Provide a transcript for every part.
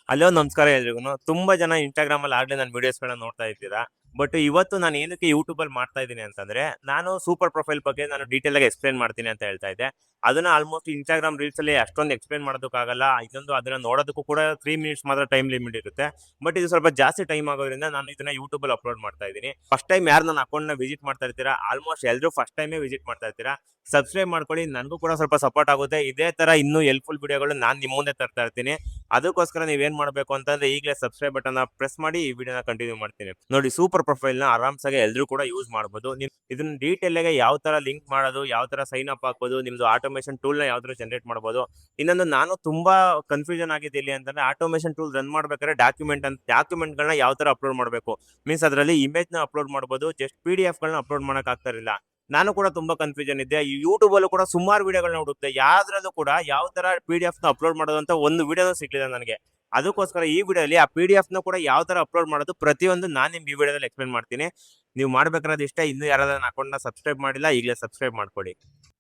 Hello ನಮಸ್ಕಾರ ಎಲ್ರಿಗೂ. ತುಂಬಾ ಜನ ಇನ್ಸ್ಟಾಗ್ರಾಮ್ ಅಲ್ಲಿ ಆಗ್ಲೇ ನನ್ನ ವಿಡಿಯೋಸ್ಗಳನ್ನ ನೋಡ್ತಾ ಇದ್ದೀರಾ. ಬಟ್ ಇವತ್ತು ನಾನು ಏನಕ್ಕೆ ಯೂಟ್ಯೂಬ್ ಅಲ್ಲಿ ಮಾಡ್ತಾ ಇದ್ದೀನಿ ಅಂತಂದ್ರೆ, ನಾನು ಸೂಪರ್ ಪ್ರೊಫೈಲ್ ಬಗ್ಗೆ ನಾನು ಡೀಟೇಲ್ ಆಗಿ ಎಕ್ಸ್ಪ್ಲೇನ್ ಮಾಡ್ತೀನಿ ಅಂತ ಹೇಳ್ತಾ ಇದ್ದೆ. ಅದನ್ನ ಆಲ್ಮೋಸ್ಟ್ ಇನ್ಸ್ಟಾಗ್ರಾಮ್ ರೀಲ್ಸ್ ಅಲ್ಲಿ ಅಷ್ಟೊಂದು ಎಕ್ಸ್ಪ್ಲೇನ್ ಮಾಡೋದಕ್ಕಾಗಲ್ಲ. ಇನ್ನೊಂದು ಅದನ್ನ ನೋಡೋದಕ್ಕೂ ಕೂಡ 3 ಮಿನಿಟ್ಸ್ ಮಾತ್ರ ಟೈಮ್ ಲಿಮಿಟ್ ಇರುತ್ತೆ. ಬಟ್ ಇದು ಸ್ವಲ್ಪ ಜಾಸ್ತಿ ಟೈಮ್ ಆಗೋದ್ರಿಂದ ನಾನು ಇದನ್ನ ಯೂಟ್ಯೂಬ್ ಅಲ್ಲಿ ಅಪ್ಲೋಡ್ ಮಾಡ್ತಾ ಇದ್ದೀನಿ. ಫಸ್ಟ್ ಟೈಮ್ ಯಾರು ನನ್ನ ಅಕೌಂಟ್ ನ ವಿಸಿಟ್ ಮಾಡ್ತಾ ಇರ್ತೀರಾ, ಆಲ್ಮೋಸ್ಟ್ ಎಲ್ಲರೂ ಫಸ್ಟ್ ಟೈಮೇ ವಿಸಿಟ್ ಮಾಡ್ತಾ ಇರ್ತೀರಾ. ಸಬ್ಸ್ಕ್ರೈಬ್ ಮಾಡ್ಕೊಳ್ಳಿ, ನನಗೂ ಕೂಡ ಸ್ವಲ್ಪ ಸಪೋರ್ಟ್ ಆಗುತ್ತೆ. ಇದೇ ತರ ಇನ್ನೂ ಹೆಲ್ಪ್ಫುಲ್ ವಿಡಿಯೋಗಳು ನಾನು ನಿಮ್ಮ ಮುಂದೆ ತರ್ತಾ ಇರ್ತೀನಿ. ಅದಕ್ಕೋಸ್ಕರ ನೀವೇನ್ ಮಾಡಬೇಕು ಅಂತಂದ್ರೆ ಈಗಲೇ ಸಬ್ಸ್ಕ್ರೈಬ್ ಬಟನ್ ಪ್ರೆಸ್ ಮಾಡಿ ಈ ವಿಡಿಯೋನ ಕಂಟಿನ್ಯೂ ಮಾಡ್ತೀನಿ. ನೋಡಿ, ಸೂಪರ್ ಪ್ರೊಫೈಲ್ ನ ಆರಾಮ್ಸಾಗಿ ಎಲ್ಲರೂ ಕೂಡ ಯೂಸ್ ಮಾಡಬಹುದು. ನೀವು ಇದನ್ನ ಡೀಟೇಲ್ ಆಗಿ ಯಾವ ತರ ಲಿಂಕ್ ಮಾಡೋದು, ಯಾವ ತರ ಸೈನ್ ಅಪ್ ಹಾಕೋದು, ನಿಮ್ದು ಆಟೋಮೇಷನ್ ಟೂಲ್ ನ ಯಾವ ತರ ಜನರೇಟ್ ಮಾಡಬಹುದು. ಇನ್ನೊಂದು ನಾನು ತುಂಬಾ ಕನ್ಫ್ಯೂಷನ್ ಆಗಿದೆ ಇಲ್ಲಿ ಅಂತಂದ್ರೆ, ಆಟೋಮೇಷನ್ ಟೂಲ್ ರನ್ ಮಾಡ್ಬೇಕಾದ್ರೆ ಡಾಕ್ಯುಮೆಂಟ್ ಗಳನ್ನ ಯಾವ ತರ ಅಪ್ಲೋಡ್ ಮಾಡಬೇಕು. ಮೀನ್ಸ್ ಅದರಲ್ಲಿ ಇಮೇಜ್ ನ ಅಪ್ಲೋಡ್ ಮಾಡಬಹುದು, ಜಸ್ಟ್ PDF ಗಳನ್ನ ಅಪ್ಲೋಡ್ ಮಾಡಕ್ ಆಗ್ತಾ ಇರಲಿಲ್ಲ. ನಾನು ಕೂಡ ತುಂಬಾ ಕನ್ಫ್ಯೂಷನ್ ಇದ್ದೆ. ಯೂಟ್ಯೂಬ್ ಅಲ್ಲೂ ಕೂಡ ಸುಮಾರು ವಿಡಿಯೋಗಳನ್ನ ಹುಡುಕ್ತೆ, ಯಾವ್ದ್ರಲ್ಲೂ ಕೂಡ ಯಾವ ತರ PDF ನ ಅಪ್ಲೋಡ್ ಮಾಡೋದು ಅಂತ ಒಂದು ವಿಡಿಯೋನೂ ಸಿಗ್ಲಿಲ್ಲ ನನಗೆ. ಅದಕ್ಕೋಸ್ಕರ ಈ ವಿಡಿಯೋಲಿ ಆ PDF ನ ಕೂಡ ಯಾವ ತರ ಅಪ್ಲೋಡ್ ಮಾಡೋದು ಪ್ರತಿಯೊಂದು ನಾನು ನಿಮ್ಗೆ ಈ ವಿಡಿಯೋದಲ್ಲಿ ಎಕ್ಸ್ಪ್ಲೇನ್ ಮಾಡ್ತೀನಿ. ನೀವು ಮಾಡ್ಬೇಕಾದ್ರೆ ಇಷ್ಟ. ಇನ್ನೂ ಯಾರಾದ್ರೂ ನನ್ನ ಅಕೌಂಟ್ ನ ಸಬ್ಸ್ಕ್ರೈಬ್ ಮಾಡಿಲ್ಲ, ಈಗಲೇ ಸಬ್ಸ್ಕ್ರೈಬ್ ಮಾಡ್ಕೊಳ್ಳಿ.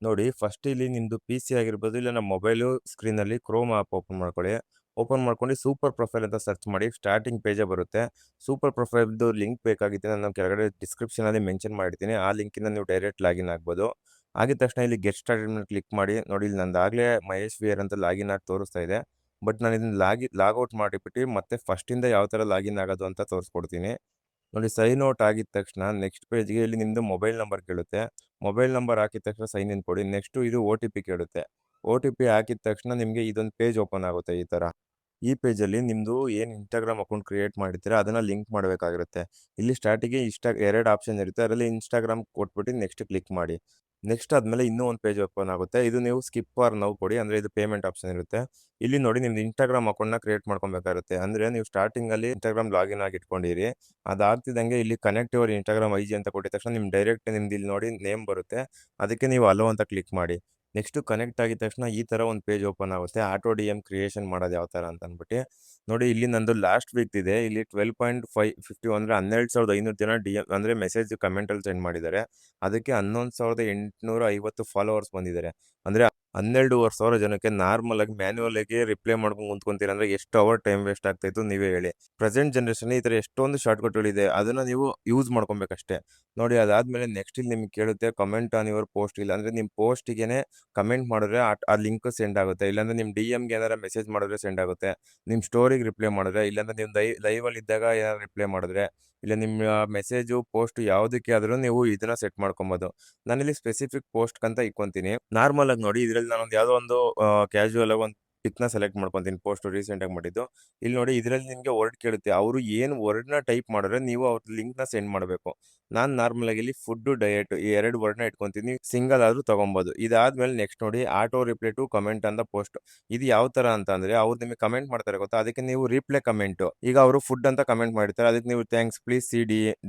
ನೋಡಿ, ಫಸ್ಟ್ ಇಲ್ಲಿ ನಿಮ್ದು PC ಆಗಿರ್ಬೋದು, ಇಲ್ಲ ನಮ್ಮ ಮೊಬೈಲು ಸ್ಕ್ರೀನ್ ಅಲ್ಲಿ ಕ್ರೋಮ್ ಆಪ್ ಓಪನ್ ಮಾಡ್ಕೊಳ್ಳಿ. ಓಪನ್ ಮಾಡ್ಕೊಂಡು ಸೂಪರ್ ಪ್ರೊಫೈಲ್ ಅಂತ ಸರ್ಚ್ ಮಾಡಿ. ಸ್ಟಾರ್ಟಿಂಗ್ ಪೇಜೇ ಬರುತ್ತೆ. ಸೂಪರ್ ಪ್ರೊಫೈಲ್ದು ಲಿಂಕ್ ಬೇಕಾಗಿತ್ತು, ನಾನು ಕೆಳಗಡೆ ಡಿಸ್ಕ್ರಿಪ್ಷನ್ ಅಲ್ಲಿ ಮೆನ್ಷನ್ ಮಾಡಿರ್ತೀನಿ. ಆ ಲಿಂಕಿಂದ ನೀವು ಡೈರೆಕ್ಟ್ ಲಾಗಿನ್ ಆಗ್ಬೋದು. ಆಗಿದ ತಕ್ಷಣ ಇಲ್ಲಿ ಗೆಟ್ ಸ್ಟಾರ್ಟೆಡ್ ಮೇಲೆ ಕ್ಲಿಕ್ ಮಾಡಿ. ನೋಡಿ, ಇಲ್ಲಿ ನಂದಾಗಲೇ ಮಹೇಶ್ ವಿಯರ್ ಅಂತ ಲಾಗಿನ್ ಆಗಿ ತೋರಿಸ್ತಾ ಇದೆ. ಬಟ್ ನಾನು ಇದನ್ನ ಲಾಗೌಟ್ ಮಾಡಿಬಿಟ್ಟು ಮತ್ತೆ ಫಸ್ಟಿಂದ ಯಾವ ಥರ ಲಾಗಿನ್ ಆಗೋದು ಅಂತ ತೋರಿಸ್ಕೊಡ್ತೀನಿ. ನೋಡಿ, ಸೈನ್ ಔಟ್ ಆಗಿದ ತಕ್ಷಣ ನೆಕ್ಸ್ಟ್ ಪೇಜ್ಗೆ ಇಲ್ಲಿ ನಿಮ್ಮದು ಮೊಬೈಲ್ ನಂಬರ್ ಕೇಳುತ್ತೆ. ಮೊಬೈಲ್ ನಂಬರ್ ಹಾಕಿದ ತಕ್ಷಣ ಸೈನ್ ಇನ್ ಕೊಡಿ. ನೆಕ್ಸ್ಟು ಇದು OTP ಕೇಳುತ್ತೆ. OTP ಹಾಕಿದ ತಕ್ಷಣ ನಿಮಗೆ ಇದೊಂದು ಪೇಜ್ ಓಪನ್ ಆಗುತ್ತೆ ಈ ಥರ. ಈ ಪೇಜಲ್ಲಿ ನಿಮ್ಮದು ಏನು ಇನ್ಸ್ಟಾಗ್ರಾಮ್ ಅಕೌಂಟ್ ಕ್ರಿಯೇಟ್ ಮಾಡಿರ್ತೀರಾ ಅದನ್ನು ಲಿಂಕ್ ಮಾಡಬೇಕಾಗಿರುತ್ತೆ. ಇಲ್ಲಿ ಸ್ಟಾರ್ಟಿಗೆ 2 ಆಪ್ಷನ್ ಇರುತ್ತೆ. ಅದರಲ್ಲಿ ಇನ್ಸ್ಟಾಗ್ರಾಮ್ ಕೊಟ್ಬಿಟ್ಟು ನೆಕ್ಸ್ಟ್ ಕ್ಲಿಕ್ ಮಾಡಿ. ನೆಕ್ಸ್ಟ್ ಆದಮೇಲೆ ಇನ್ನೂ ಒಂದು ಪೇಜ್ ಓಪನ್ ಆಗುತ್ತೆ. ಇದು ನೀವು ಸ್ಕಿಪ್ ಆರ್ ನೌ ಕೊಡಿ, ಅಂದರೆ ಇದು ಪೇಮೆಂಟ್ ಆಪ್ಷನ್ ಇರುತ್ತೆ. ಇಲ್ಲಿ ನೋಡಿ, ನಿಮ್ದು ಇನ್ಸ್ಟಾಗ್ರಾಮ್ ಅಕೌಂಟ್‌ನ ಕ್ರಿಯೇಟ್ ಮಾಡ್ಕೊಬೇಕಾಗುತ್ತೆ. ಅಂದರೆ ನೀವು ಸ್ಟಾರ್ಟಿಂಗಲ್ಲಿ ಇನ್ಸ್ಟಾಗ್ರಾಮ್ ಲಾಗಿನ್ ಆಗಿ ಇಟ್ಕೊಂಡಿರಿ. ಅದಾಗ್ತಿದ್ದಂಗೆ ಇಲ್ಲಿ ಕನೆಕ್ಟ್ ಯುವರ್ ಇನ್ಸ್ಟಾಗ್ರಾಮ್ IG ಅಂತ ಕೊಟ್ಟಿದ ತಕ್ಷಣ ಡೈರೆಕ್ಟ್ ನಿಮ್ದು ಇಲ್ಲಿ ನೋಡಿ ನೇಮ್ ಬರುತ್ತೆ. ಅದಕ್ಕೆ ನೀವು ಅಲೋ ಅಂತ ಕ್ಲಿಕ್ ಮಾಡಿ. ನೆಕ್ಸ್ಟು ಕನೆಕ್ಟ್ ಆಗಿದ ತಕ್ಷಣ ಈ ಥರ ಒಂದು ಪೇಜ್ ಓಪನ್ ಆಗುತ್ತೆ. ಆಟೋ DM ಕ್ರಿಯೇಷನ್ ಮಾಡೋದು ಯಾವ ಥರ ಅಂತ ಅಂದ್ಬಿಟ್ಟು. ನೋಡಿ, ಇಲ್ಲಿ ನಂದು ಲಾಸ್ಟ್ ವೀಕ್‌ದಿದೆ. ಇಲ್ಲಿ 12.51 ಅಂದರೆ 12,500 ಜನ DM ಅಂದರೆ ಮೆಸೇಜ್ ಕಮೆಂಟಲ್ಲಿ ಸೆಂಡ್ ಮಾಡಿದ್ದಾರೆ. ಅದಕ್ಕೆ 11,850 ಫಾಲೋವರ್ಸ್ ಬಂದಿದ್ದಾರೆ. ಅಂದರೆ 12,500 ಜನಕ್ಕೆ ನಾರ್ಮಲ್ ಆಗಿ ಮ್ಯಾನ್ಯುಯಲ್ ಆಗಿ ರಿಪ್ಲೈ ಮಾಡ್ಕೊಂಡು ಕುಂತ್ಕೊಂತೀರ ಅಂದ್ರೆ ಎಷ್ಟು ಅವರ್ ಟೈಮ್ ವೇಸ್ಟ್ ಆಗ್ತಾಯಿತ್ತು ನೀವೇ ಹೇಳಿ. ಪ್ರೆಸೆಂಟ್ ಜನರೇಷನ್ ಈ ಥರ ಎಷ್ಟೊಂದು ಶಾರ್ಟ್‌ಕಟ್‌ಗಳಿದೆ. ಅದನ್ನ ನೀವು ಯೂಸ್ ಮಾಡ್ಕೊಬೇಕಷ್ಟೇ. ನೋಡಿ, ಅದಾದ್ಮೇಲೆ ನೆಕ್ಸ್ಟ್ ಇಲ್ಲಿ ನಿಮ್ಗೆ ಕೇಳುತ್ತೆ ಕಮೆಂಟ್ ಆನ್ ಯುವರ್ ಪೋಸ್ಟ್. ಇಲ್ಲ ಅಂದ್ರೆ ನಿಮ್ಮ ಪೋಸ್ಟಿಗೆನೆ ಕಮೆಂಟ್ ಮಾಡಿದ್ರೆ ಆ ಲಿಂಕ್ ಸೆಂಡ್ ಆಗುತ್ತೆ. ಇಲ್ಲಾಂದ್ರೆ ನಿಮ್ಮ DMಗೆ ಏನಾರ ಮೆಸೇಜ್ ಮಾಡಿದ್ರೆ ಸೆಂಡ್ ಆಗುತ್ತೆ. ನಿಮ್ಮ ಸ್ಟೋರಿಗೆ ರಿಪ್ಲೈ ಮಾಡಿದ್ರೆ, ಇಲ್ಲಾಂದ್ರೆ ನೀವು ಲೈವಲ್ಲಿ ಇದ್ದಾಗ ಏನಾದ್ರು ರಿಪ್ಲೈ ಮಾಡಿದ್ರೆ, ಇಲ್ಲ ನಿಮ್ಮ ಮೆಸೇಜು ಪೋಸ್ಟ್ ಯಾವುದಕ್ಕೆ ಆದ್ರೂ ನೀವು ಇದನ್ನ ಸೆಟ್ ಮಾಡ್ಕೊಬೋದು. ನಾನಿಲ್ಲಿ ಸ್ಪೆಸಿಫಿಕ್ ಪೋಸ್ಟ್‌ಗಂತ ಇಕ್ಕೊಂತೀನಿ. ನಾರ್ಮಲ್ ಆಗಿ ನೋಡಿ, ಇದರಲ್ಲಿ ನಾನೊಂದು ಯಾವುದೋ ಒಂದು ಕ್ಯಾಶುಯಲ್ ಆಗಿ ಒಂದು ಪಿಕ್‌ನ ಸೆಲೆಕ್ಟ್ ಮಾಡ್ಕೊಂತೀನಿ, ಪೋಸ್ಟ್ ರೀಸೆಂಟಾಗಿ ಮಾಡಿದ್ದು. ಇಲ್ಲಿ ನೋಡಿ, ಇದರಲ್ಲಿ ನಿಮಗೆ ವರ್ಡ್ ಕೇಳುತ್ತೆ. ಅವರು ಏನು ವರ್ಡ್‌ನ ಟೈಪ್ ಮಾಡಿದ್ರೆ ನೀವು ಅವ್ರ ಲಿಂಕ್‌ನ ಸೆಂಡ್ ಮಾಡಬೇಕು. ನಾನು ನಾರ್ಮಲ್ ಆಗಿ ಇಲ್ಲಿ ಫುಡ್ಡು, ಡಯಟ್ ಈ 2 ವರ್ಡ್‌ನ ಇಟ್ಕೊಂತೀನಿ. ಸಿಂಗಲ್ ಆದ್ರೂ ತಗೊಬೋದು. ಇದಾದ್ಮೇಲೆ ನೆಕ್ಸ್ಟ್ ನೋಡಿ, auto reply to comment on the post. ಇದು ಯಾವ ತರ ಅಂತ ಅಂದ್ರೆ, ಅವ್ರು ನಿಮಗೆ ಕಮೆಂಟ್ ಮಾಡ್ತಾರೆ ಗೊತ್ತಾ, ಅದಕ್ಕೆ ನೀವು ರಿಪ್ಲೈ ಕಮೆಂಟ್. ಈಗ ಅವರು ಫುಡ್ ಅಂತ ಕಮೆಂಟ್ ಮಾಡಿರ್ತಾರೆ, ಅದಕ್ಕೆ ನೀವು ಥ್ಯಾಂಕ್ಸ್ ಪ್ಲೀಸ್ ಸಿ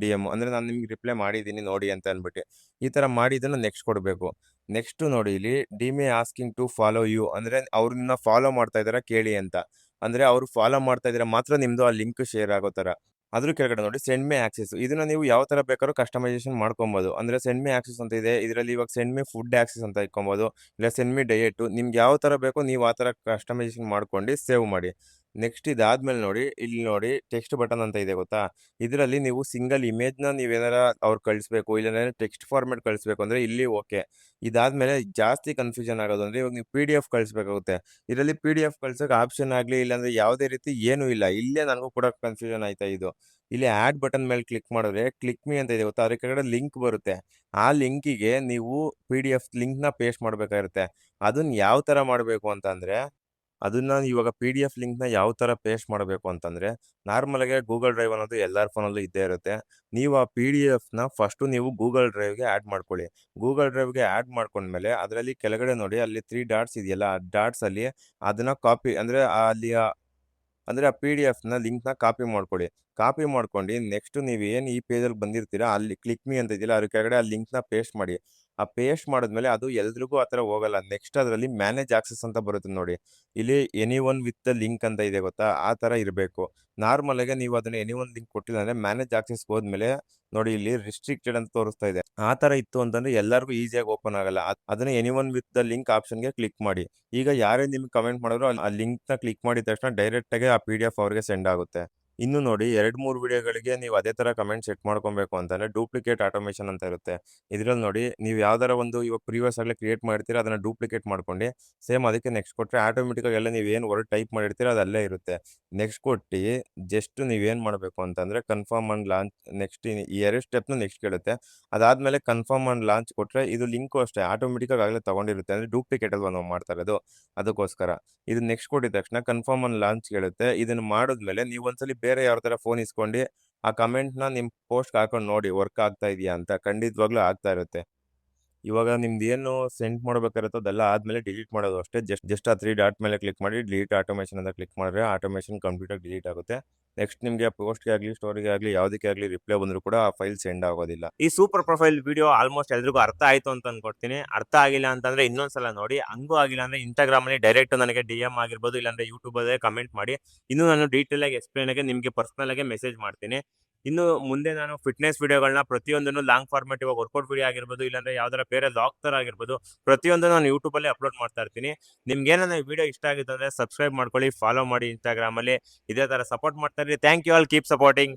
DM ಅಂದ್ರೆ ನಾನು ನಿಮ್ಗೆ ರಿಪ್ಲೈ ಮಾಡಿದ್ದೀನಿ ನೋಡಿ ಅಂತ ಅಂದ್ಬಿಟ್ಟು ಈ ತರ ಮಾಡಿ ಇದನ್ನ ನೆಕ್ಸ್ಟ್ ಕೊಡಬೇಕು. ನೆಕ್ಸ್ಟ್ ನೋಡಿ, ಇಲ್ಲಿ ಡಿಮೆ ಆಸ್ಕಿಂಗ್ ಟು ಫಾಲೋ ಯು ಅಂದ್ರೆ ಅವ್ರು ನಿಮ್ಮನ್ನ ಫಾಲೋ ಮಾಡ್ತಾ ಇದಾರ ಕೇಳಿ ಅಂತ. ಅಂದ್ರೆ ಅವ್ರು ಫಾಲೋ ಮಾಡ್ತಾ ಇದ್ರೆ ಮಾತ್ರ ನಿಮ್ದು ಆ ಲಿಂಕ್ ಶೇರ್ ಆಗೋ ತರ. ಅದ್ರ ಕೆಳಗಡೆ ನೋಡಿ, ಸೆಂಡ್ ಮಿ ಆಕ್ಸೆಸ್. ಇದನ್ನ ನೀವು ಯಾವ ತರ ಬೇಕಾದ್ರೂ ಕಸ್ಟಮೈಸೇಷನ್ ಮಾಡ್ಕೊಬಹುದು. ಅಂದ್ರೆ ಸೆಂಡ್ ಮಿ ಆಕ್ಸೆಸ್ ಅಂತ ಇದೆ, ಇದರಲ್ಲಿ ಇವಾಗ ಸೆಂಡ್ ಮಿ ಫುಡ್ ಆಕ್ಸೆಸ್ ಅಂತ ಇಟ್ಕೊಬಹುದು, ಇಲ್ಲ ಸೆಂಡ್ ಮಿ ಡಯಟ್. ನಿಮ್ಗೆ ಯಾವ ತರ ಬೇಕೋ ನೀವು ಆ ತರ ಕಸ್ಟಮೈಸೇಷನ್ ಮಾಡ್ಕೊಂಡು ಸೇವ್ ಮಾಡಿ. ನೆಕ್ಸ್ಟ್ ಇದಾದ್ಮೇಲೆ ನೋಡಿ, ಇಲ್ಲಿ ನೋಡಿ ಟೆಕ್ಸ್ಟ್ ಬಟನ್ ಅಂತ ಇದೆ ಗೊತ್ತಾ, ಇದರಲ್ಲಿ ನೀವು ಸಿಂಗಲ್ ಇಮೇಜ್ನ ನೀವೇನಾರ ಅವ್ರು ಕಳಿಸ್ಬೇಕು, ಇಲ್ಲ ಟೆಕ್ಸ್ಟ್ ಫಾರ್ಮೆಟ್ ಕಳಿಸ್ಬೇಕು ಅಂದ್ರೆ ಇಲ್ಲಿ ಓಕೆ. ಇದಾದ್ಮೇಲೆ ಜಾಸ್ತಿ ಕನ್ಫ್ಯೂಷನ್ ಆಗೋದು ಅಂದ್ರೆ, ಇವಾಗ ನೀವು PDF ಕಳಿಸ್ಬೇಕಾಗುತ್ತೆ. ಇದರಲ್ಲಿ PDF ಕಳ್ಸೋಕೆ ಆಪ್ಷನ್ ಆಗಲಿ ಇಲ್ಲಾಂದ್ರೆ ಯಾವುದೇ ರೀತಿ ಏನೂ ಇಲ್ಲ. ಇಲ್ಲೇ ನನಗೂ ಕೂಡ ಕನ್ಫ್ಯೂಷನ್ ಆಯ್ತಾ ಇದು. ಇಲ್ಲಿ ಆಡ್ ಬಟನ್ ಮೇಲೆ ಕ್ಲಿಕ್ ಮಾಡಿದ್ರೆ ಕ್ಲಿಕ್ ಮೀ ಅಂತ ಇದೆ ಗೊತ್ತಾ, ಅದ್ರ ಕೆಳಗಡೆ ಲಿಂಕ್ ಬರುತ್ತೆ. ಆ ಲಿಂಕಿಗೆ ನೀವು PDF ಲಿಂಕ್‌ನ ಪೇಸ್ಟ್ ಮಾಡಬೇಕಾಗಿರುತ್ತೆ. ಅದನ್ನ ಯಾವ ತರ ಮಾಡಬೇಕು ಅಂತ ಅಂದ್ರೆ, ಅದನ್ನ ಇವಾಗ PDF ಲಿಂಕ್‌ನ ಯಾವ ತರ ಪೇಸ್ಟ್ ಮಾಡಬೇಕು ಅಂತಂದ್ರೆ, ನಾರ್ಮಲ್ ಆಗಿ ಗೂಗಲ್ ಡ್ರೈವ್ ಅನ್ನೋದು ಎಲ್ಲರ ಫೋನಲ್ಲೂ ಇದ್ದೇ ಇರುತ್ತೆ. ನೀವು ಆ PDFನ ಫಸ್ಟು ನೀವು ಗೂಗಲ್ ಡ್ರೈವ್‌ಗೆ ಆಡ್ ಮಾಡ್ಕೊಳ್ಳಿ. ಗೂಗಲ್ ಡ್ರೈವ್‌ಗೆ ಆಡ್ ಮಾಡ್ಕೊಂಡ್ಮೇಲೆ ಅದರಲ್ಲಿ ಕೆಳಗಡೆ ನೋಡಿ, ಅಲ್ಲಿ 3 ಡಾಟ್ಸ್ ಇದೆಯಲ್ಲ, ಆ ಡಾಟ್ಸ್ ಅಲ್ಲಿ ಅದನ್ನ ಕಾಪಿ ಅಂದ್ರೆ ಅಂದ್ರೆ ಆ PDFನ ಲಿಂಕ್‌ನ ಕಾಪಿ ಮಾಡ್ಕೊಳ್ಳಿ. ಕಾಪಿ ಮಾಡ್ಕೊಂಡು ನೆಕ್ಸ್ಟ್ ನೀವು ಏನು ಈ ಪೇಜಲ್ಲಿ ಬಂದಿರ್ತೀರಾ, ಅಲ್ಲಿ ಕ್ಲಿಕ್ ಮಿ ಅಂತ ಇದೆಯಲ್ಲ, ಅದ್ರ ಕೆಳಗಡೆ ಆ ಲಿಂಕ್‌ನ ಪೇಸ್ಟ್ ಮಾಡಿ. ಆ ಪೇಸ್ಟ್ ಮಾಡಿದ್ಮೇಲೆ ಅದು ಎಲ್ರಿಗೂ ಆ ಥರ ಹೋಗಲ್ಲ. ನೆಕ್ಸ್ಟ್ ಅದರಲ್ಲಿ ಮ್ಯಾನೇಜ್ ಆಕ್ಸೆಸ್ ಅಂತ ಬರುತ್ತೆ ನೋಡಿ. ಇಲ್ಲಿ ಎನಿಒನ್ ವಿತ್ ದ ಲಿಂಕ್ ಅಂತ ಇದೆ ಗೊತ್ತಾ? ಆ ಥರ ಇರಬೇಕು. ನಾರ್ಮಲ್ ಆಗಿ ನೀವು ಅದನ್ನ ಎನಿಒನ್ ಲಿಂಕ್ ಕೊಟ್ಟಿಲ್ಲ ಅಂದ್ರೆ ಮ್ಯಾನೇಜ್ ಆಕ್ಸೆಸ್‌ಗೆ ಹೋದ್ಮೇಲೆ ನೋಡಿ ಇಲ್ಲಿ ರಿಸ್ಟ್ರಿಕ್ಟೆಡ್ ಅಂತ ತೋರಿಸ್ತಾ ಇದೆ. ಆ ಥರ ಇತ್ತು ಅಂತಂದ್ರೆ ಎಲ್ಲರಿಗೂ ಈಸಿಯಾಗಿ ಓಪನ್ ಆಗಲ್ಲ. ಅದನ್ನ ಎನಿಒನ್ ವಿತ್ ದ ಲಿಂಕ್ ಆಪ್ಷನ್‌ಗೆ ಕ್ಲಿಕ್ ಮಾಡಿ. ಈಗ ಯಾರೇ ನಿಮ್ಗೆ ಕಮೆಂಟ್ ಮಾಡಿದ್ರು ಆ ಲಿಂಕ್‌ನ ಕ್ಲಿಕ್ ಮಾಡಿದ ತಕ್ಷಣ ಡೈರೆಕ್ಟ್ ಆಗಿ ಆ ಪಿಡಿಎಫ್ ಅವ್ರಿಗೆ ಸೆಂಡ್ ಆಗುತ್ತೆ. ಇನ್ನು ನೋಡಿ 2, 3 ವಿಡಿಯೋಗಳಿಗೆ ನೀವು ಅದೇ ತರ ಕಮೆಂಟ್ ಸೆಟ್ ಮಾಡ್ಕೊಬೇಕು ಅಂತಂದ್ರೆ ಡೂಪ್ಲಿಕೇಟ್ ಆಟೋಮೇಷನ್ ಅಂತ ಇರುತ್ತೆ. ಇದ್ರಲ್ಲಿ ನೋಡಿ ನೀವು ಯಾವ್ದಾರ ಒಂದು ಇವಾಗ ಪ್ರಿವಿಯಸ್ ಆಗ್ಲೇ ಕ್ರಿಯೇಟ್ ಮಾಡ್ತೀರಾ ಅದನ್ನ ಡೂಪ್ಲಿಕೇಟ್ ಮಾಡ್ಕೊಂಡು ಸೇಮ್ ಅದಕ್ಕೆ ನೆಕ್ಸ್ಟ್ ಕೊಟ್ರೆ ಆಟೋಮೆಟಿಕ್ ಆಗಿ ಎಲ್ಲ ನೀವು ಏನು ವರ್ಡ್ ಟೈಪ್ ಮಾಡಿರ್ತೀರಾ ಅದು ಅಲ್ಲೇ ಇರುತ್ತೆ. ನೆಕ್ಸ್ಟ್ ಕೊಟ್ಟು ಜಸ್ಟ್ ನೀವೇನ್ ಮಾಡಬೇಕು ಅಂತಂದ್ರೆ ಕನ್ಫರ್ಮ್ ಅಂಡ್ ಲಾಂಚ್ ನೆಕ್ಸ್ಟ್ ಈ 2 ಸ್ಟೆಪ್‌ನ ನೆಕ್ಸ್ಟ್ ಕೇಳುತ್ತೆ. ಅದಾದ್ಮೇಲೆ ಕನ್ಫರ್ಮ್ ಅಂಡ್ ಲಾಂಚ್ ಕೊಟ್ರೆ ಇದು ಲಿಂಕು ಅಷ್ಟೇ ಆಟೋಮೆಟಿಕ್ ಆಗಿ ಆಗ್ಲೇ ತಗೊಂಡಿರುತ್ತೆ. ಅಂದ್ರೆ ಡೂಪ್ಲಿಕೇಟ್ ಅಲ್ವಾ ನಾವು ಮಾಡ್ತಾ ಇರೋದು ಅದಕ್ಕೋಸ್ಕರ. ಇದು ನೆಕ್ಸ್ಟ್ ಕೊಟ್ಟಿದ ತಕ್ಷಣ ಕನ್ಫರ್ಮ್ ಅಂಡ್ ಲಾಂಚ್ ಕೇಳುತ್ತೆ. ಇದನ್ನ ಮಾಡಿದ್ಮೇಲೆ ನೀವು ಒಂದ್ಸಲಿ ಬೇರೆ ಯಾವ್ದಾರ ತರ ಫೋನ್ ಇಸ್ಕೊಂಡು ಆ ಕಮೆಂಟ್‌ನ ನಿಮ್ ಪೋಸ್ಟ್‌ಗೆ ಹಾಕೊಂಡು ನೋಡಿ ವರ್ಕ್ ಆಗ್ತಾ ಇದೆಯಾ ಅಂತ. ಖಂಡಿತವಾಗ್ಲೂ ಆಗ್ತಾ ಇರುತ್ತೆ. ಇವಾಗ ನಿಮ್ದೇನು ಸೆಂಡ್ ಮಾಡ್ಬೇಕಾಗಿರುತ್ತೋ ಅದೆಲ್ಲ ಆದ್ಮೇಲೆ ಡಿಲೀಟ್ ಮಾಡೋದು ಅಷ್ಟೇ. ಜಸ್ಟ್ ಆ 3 ಡಾಟ್ ಮೇಲೆ ಕ್ಲಿಕ್ ಮಾಡಿ ಡಿಲೀಟ್ ಆಟೋಮೇಷನ್ ಅಂತ ಕ್ಲಿಕ್ ಮಾಡಿದ್ರೆ ಆಟೋಮೇಷನ್ ಕಂಪ್ಲೀಟಾಗಿ ಡಿಲೀಟ್ ಆಗುತ್ತೆ. ನೆಕ್ಸ್ಟ್ ನಿಮ್ಗೆ ಪೋಸ್ಟ್‌ಗೆ ಆಗ್ಲಿ, ಸ್ಟೋರಿಗೆ ಆಗ್ಲಿ ಯಾವುದಕ್ಕೆ ಆಗ್ಲಿ ರಿಪ್ಲೈ ಬಂದ್ರು ಕೂಡ ಆ ಫೈಲ್ ಸೆಂಡ್ ಆಗೋದಿಲ್ಲ. ಈ ಸೂಪರ್ ಪ್ರೊಫೈಲ್ ವಿಡಿಯೋ ಆಲ್ಮೋಸ್ಟ್ ಎಲ್ರಿಗೂ ಅರ್ಥ ಆಯ್ತು ಅಂತ ಅನ್ಕೊಡ್ತೀನಿ. ಅರ್ಥ ಆಗಿಲ್ಲ ಅಂತಂದ್ರೆ ಇನ್ನೊಂದ್ಸಲ ನೋಡಿ. ಹಂಗೂ ಆಗಿಲ್ಲ ಅಂದ್ರೆ ಇನ್‌ಸ್ಟಾಗ್ರಾಮ್ ಅಲ್ಲಿ ಡೈರೆಕ್ಟ್ ನನಗೆ ಡಿಎಂ ಆಗಿರ್ಬೋದು, ಇಲ್ಲಾಂದ್ರೆ ಯೂಟ್ಯೂಬ್ ಅಲ್ಲೇ ಕಮೆಂಟ್ ಮಾಡಿ. ಇನ್ನು ನಾನು ಡೀಟೇಲ್ ಆಗಿ ಎಕ್ಸ್‌ಪ್ಲೇನ್ ಆಗಿ ನಿಮ್ಗೆ ಪರ್ಸನಲ್ ಆಗಿ ಮೆಸೇಜ್ ಮಾಡ್ತೀನಿ. ಇನ್ನು ಮುಂದೆ ನಾನು ಫಿಟ್‌ನೆಸ್ ವಿಡಿಯೋಗಳನ್ನ ಪ್ರತಿಯೊಂದನ್ನು ಲಾಂಗ್ ಫಾರ್ಮ್ಯಾಟ್ ಇವಾಗ ವರ್ಕೌಟ್ ವಿಡಿಯೋ ಆಗಿರ್ಬೋದು, ಇಲ್ಲಾಂದ್ರೆ ಯಾವ್ದಾರ ಬೇರೆ ವ್ಲಾಗ್ ತರ ಆಗಿರ್ಬೋದು, ಪ್ರತಿಯೊಂದನ್ನು ನಾನು ಯೂಟ್ಯೂಬ್ ಅಲ್ಲಿ ಅಪ್ಲೋಡ್ ಮಾಡ್ತಾ ಇರ್ತೀನಿ. ನಿಮ್ಗೆ ಏನಾರ ಈ ವಿಡಿಯೋ ಇಷ್ಟ ಆಗಿತ್ತು ಅಂದ್ರೆ ಸಬ್ಸ್ಕ್ರೈಬ್ ಮಾಡ್ಕೊಳ್ಳಿ, ಫಾಲೋ ಮಾಡಿ ಇನ್‌ಸ್ಟಾಗ್ರಾಮ್ ಅಲ್ಲಿ. ಇದೇ ತರ ಸಪೋರ್ಟ್ ಮಾಡ್ತಾ ಇರಿ. Thank you all, keep supporting.